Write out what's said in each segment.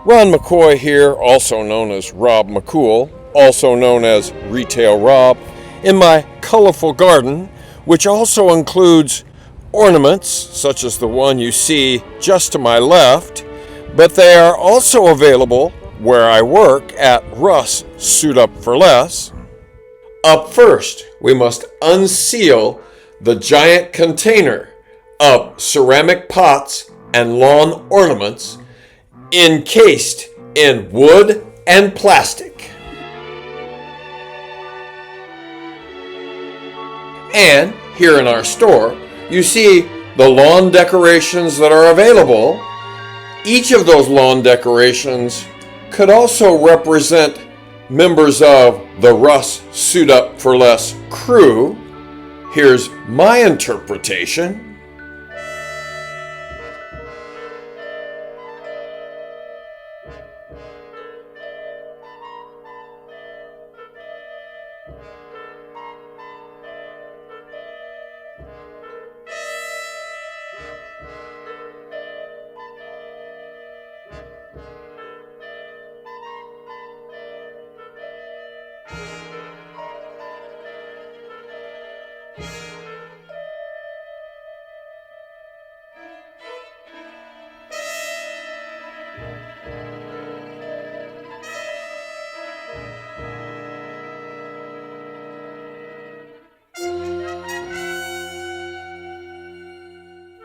Ron McCoy here, also known as Rob McCool, also known as Retail Rob, in my colorful garden, which also includes ornaments, such as the one you see just to my left, but they are also available where I work at Russ Suit Up for Less. Up first, we must unseal the giant container of ceramic pots and lawn ornaments encased in wood and plastic. And here in our store, you see the lawn decorations that are available. Each of those lawn decorations could also represent members of the Russ Suit Up for Less crew. Here's my interpretation.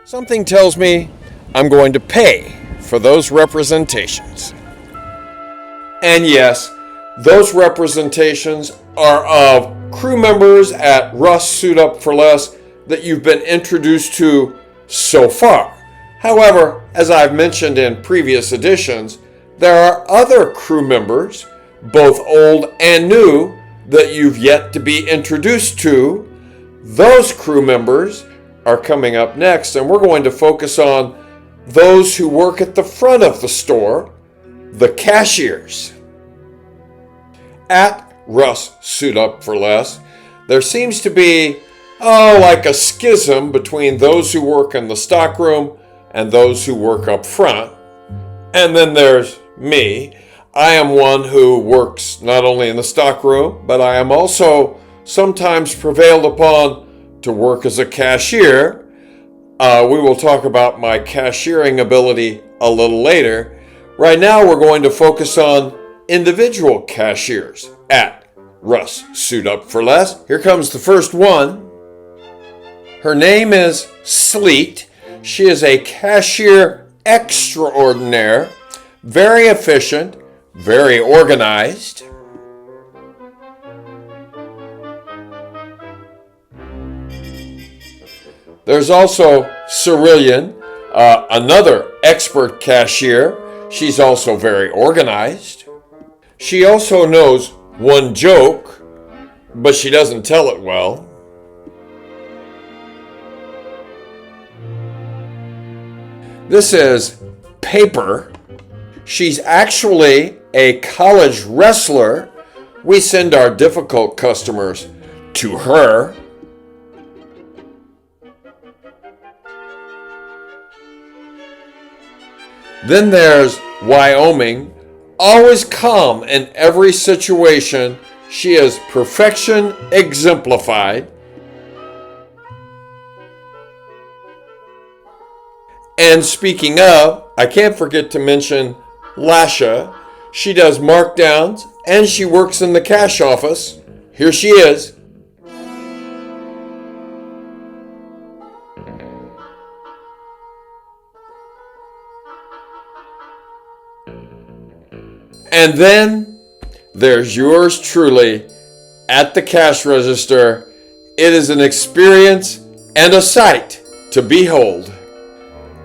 Something tells me I'm going to pay for those representations. And yes, those representations are of crew members at Russ Suit Up for Less that you've been introduced to so far. However, as I've mentioned in previous editions, there are other crew members, both old and new, that you've yet to be introduced to. Those crew members are coming up next, and we're going to focus on those who work at the front of the store, the cashiers. At Russ Suit Up for Less, there seems to be, like a schism between those who work in the stockroom and those who work up front. And then there's me. I am one who works not only in the stockroom, but I am also sometimes prevailed upon to work as a cashier. We will talk about my cashiering ability a little later. Right now, we're going to focus on individual cashiers at Russ Suit Up for Less. Here comes the first one. Her name is Sleet. She is a cashier extraordinaire, very efficient, very organized. There's also Cerulean, another expert cashier. She's also very organized. She also knows one joke, but she doesn't tell it well. This is Paper. She's actually a college wrestler. We send our difficult customers to her. Then there's Wyoming, always calm in every situation. She is perfection exemplified. And speaking of, I can't forget to mention Lasha. She does markdowns and she works in the cash office. Here she is. And then there's yours truly at the cash register. It is an experience and a sight to behold.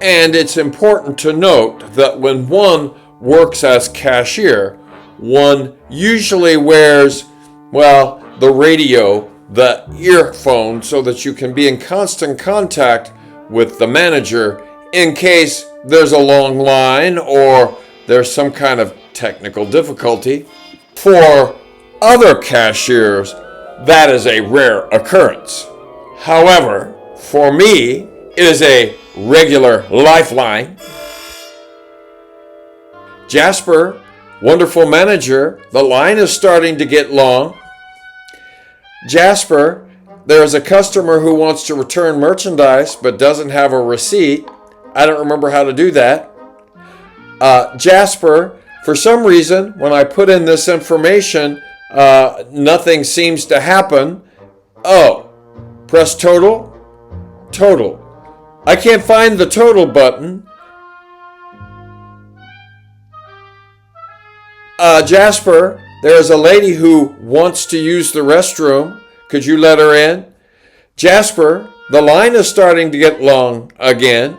And it's important to note that when one works as cashier, one usually wears, the radio, the earphone, so that you can be in constant contact with the manager in case there's a long line or there's some kind of technical difficulty. For other cashiers, that is a rare occurrence. However, for me, it is a regular lifeline. Jasper, wonderful manager, the line is starting to get long. Jasper, there is a customer who wants to return merchandise but doesn't have a receipt. I don't remember how to do that. Jasper, for some reason, when I put in this information, nothing seems to happen. Oh, press total. Total. I can't find the total button. Jasper, there is a lady who wants to use the restroom. Could you let her in? Jasper, the line is starting to get long again.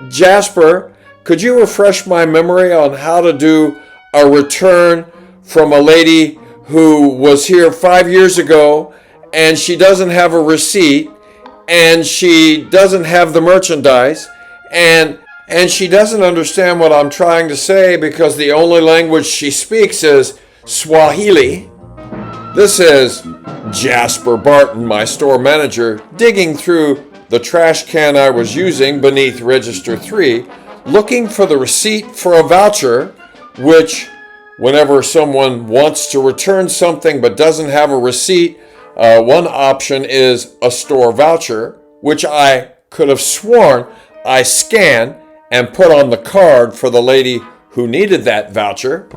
Jasper, could you refresh my memory on how to do a return from a lady who was here 5 years ago and she doesn't have a receipt and she doesn't have the merchandise and she doesn't understand what I'm trying to say because the only language she speaks is Swahili. This is Jasper Barton, my store manager, digging through the trash can I was using beneath register 3, looking for the receipt for a voucher, which whenever someone wants to return something but doesn't have a receipt, one option is a store voucher, which I could have sworn I scanned and put on the card for the lady who needed that voucher.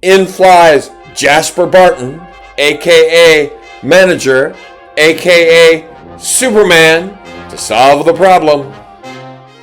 In flies Jasper Barton, aka Manager, aka Superman, to solve the problem.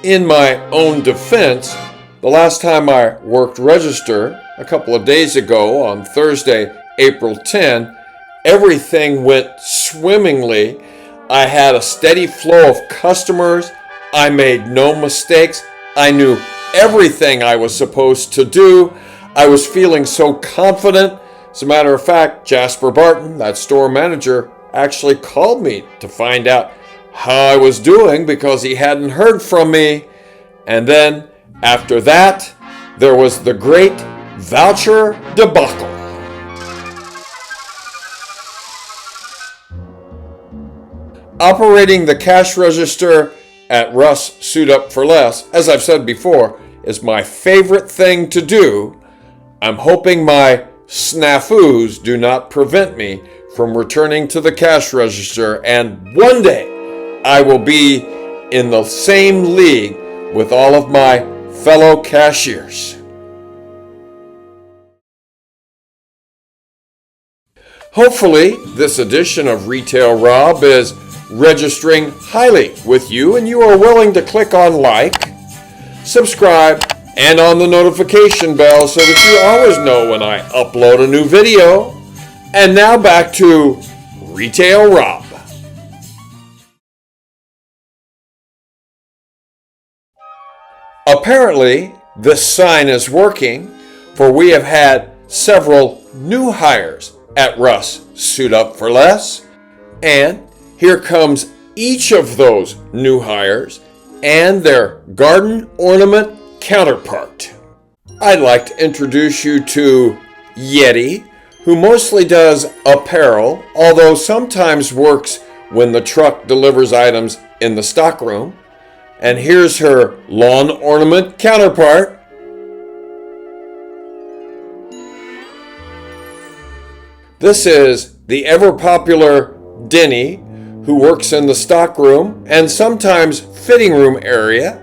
In my own defense, the last time I worked register, a couple of days ago on Thursday, April 10, everything went swimmingly. I had a steady flow of customers. I made no mistakes. I knew everything I was supposed to do. I was feeling so confident. As a matter of fact, Jasper Barton, that store manager, actually called me to find out how I was doing because he hadn't heard from me. And then, after that, there was the great voucher debacle. Operating the cash register at Russ Suit Up for Less, as I've said before, is my favorite thing to do. I'm hoping my snafus do not prevent me from returning to the cash register, and one day I will be in the same league with all of my fellow cashiers. Hopefully, this edition of Retail Rob is registering highly with you and you are willing to click on like, subscribe, and on the notification bell so that you always know when I upload a new video. And now back to Retail Rob. Apparently, this sign is working, for we have had several new hires at Russ Suit Up for Less, and here comes each of those new hires and their garden ornament counterpart. I'd like to introduce you to Yeti, who mostly does apparel, although sometimes works when the truck delivers items in the stockroom. And here's her lawn ornament counterpart. This is the ever-popular Denny, who works in the stockroom and sometimes fitting room area.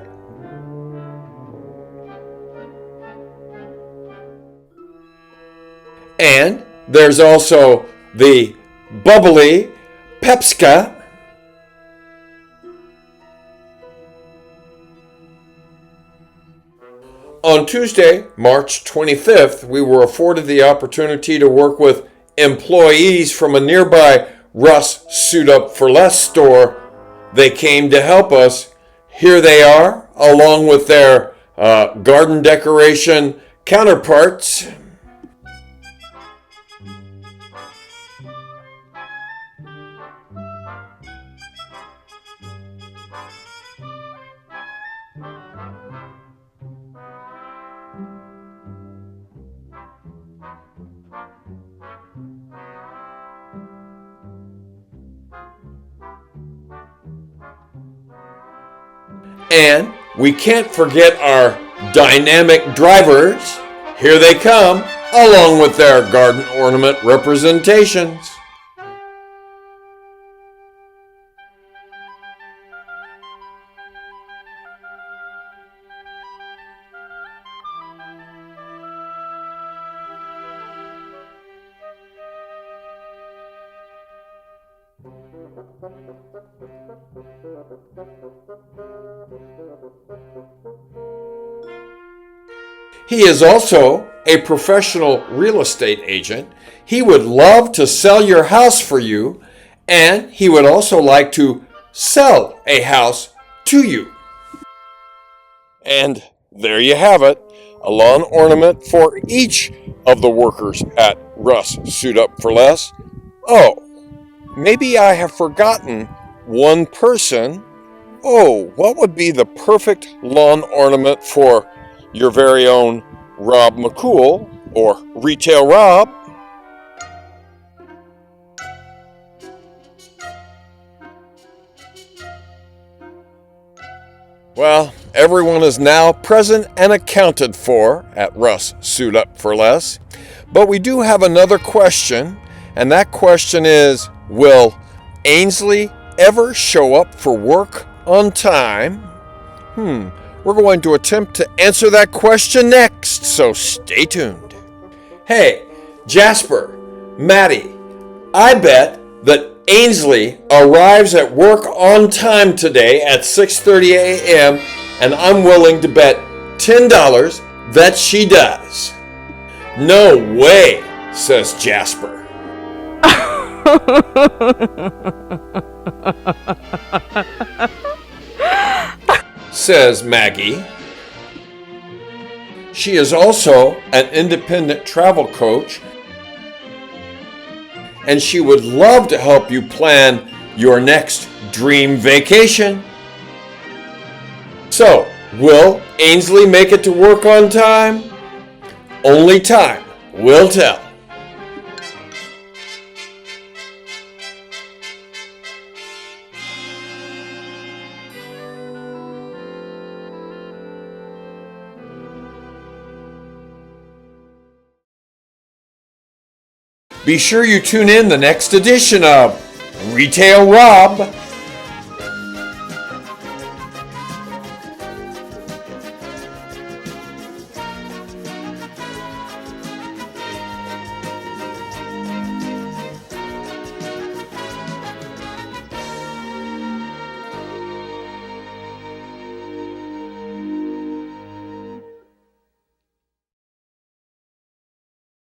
And there's also the bubbly Pepska. On Tuesday, March 25th, we were afforded the opportunity to work with employees from a nearby Russ Suit Up for Less store. They came to help us. Here they are, along with their garden decoration counterparts. And we can't forget our dynamic drivers. Here they come, along with their garden ornament representations. He is also a professional real estate agent. He would love to sell your house for you, and he would also like to sell a house to you. And there you have it, a lawn ornament for each of the workers at Russ Suit Up for Less. Oh, maybe I have forgotten one person. Oh, what would be the perfect lawn ornament for your very own Rob McCool or Retail Rob? Well, everyone is now present and accounted for at Russ Suit Up for Less. But we do have another question, and that question is, will Ainsley ever show up for work on time? We're going to attempt to answer that question next, so stay tuned. Hey, Jasper, Maddie, I bet that Ainsley arrives at work on time today at 6:30 a.m., and I'm willing to bet $10 that she does. No way, says Jasper. Says Maggie. She is also an independent travel coach, and she would love to help you plan your next dream vacation. So, will Ainsley make it to work on time? Only time will tell. Be sure you tune in the next edition of Retail Rob.